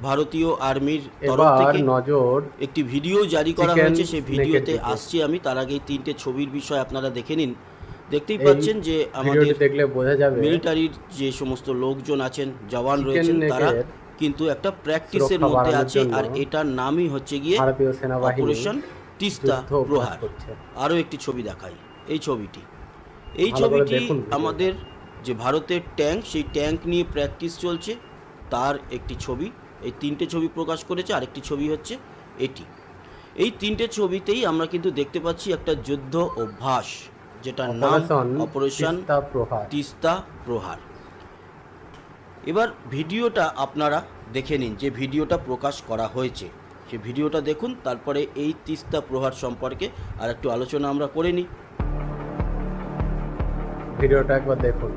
ভারতীয় আর্মির তরফ এবার থেকে নজর একটি ভিডিও জারি করা হয়েছে। সেই ভিডিওতে দিকে। আসছি আমি, তার আগেই তিনটে ছবির বিষয় আপনারা দেখে নিন। দেখতেই এই পাচ্ছেন যে আমাদের ভিডিওটি দেখলে বোঝা যাবে মিলিটারির যে সমস্ত লোকজন আছেন, জওয়ান চিকেন রয়েছেন, তারা নেকের কিন্তু একটা প্র্যাকটিসের সুরক্ষা মধ্যে বাড়ানোর আছে। জন্য আর এটার নামই হচ্ছে গিয়ে ভারতীয় সেনাবাহিনী অপারেশন তিস্তা যুদ্ধ অভ্যাস প্রহার। করছে। আরও একটি ছবি দেখাই, এই ছবিটি। এই ভালো করে ছবিটি দেখুন ভিডিওটা। আমাদের যে ভারতের ট্যাঙ্ক, সেই ট্যাঙ্ক নিয়ে প্র্যাকটিস চলছে তার একটি ছবি। এই তিনটে ছবি প্রকাশ করেছে। আরেকটি ছবি হচ্ছে এটি। এই তিনটে ছবিতেই আমরা কিন্তু দেখতে পাচ্ছি একটা যুদ্ধ অভ্যাস, যেটার নাম অপারেশন তিস্তা প্রহার। এবার ভিডিওটা আপনারা দেখে নিন, যে ভিডিওটা প্রকাশ করা হয়েছে সে ভিডিওটা দেখুন, তারপরে এই তিস্তা প্রহার সম্পর্কে আর একটু আলোচনা আমরা করে নিই। ভিডিওটা একবার দেখুন।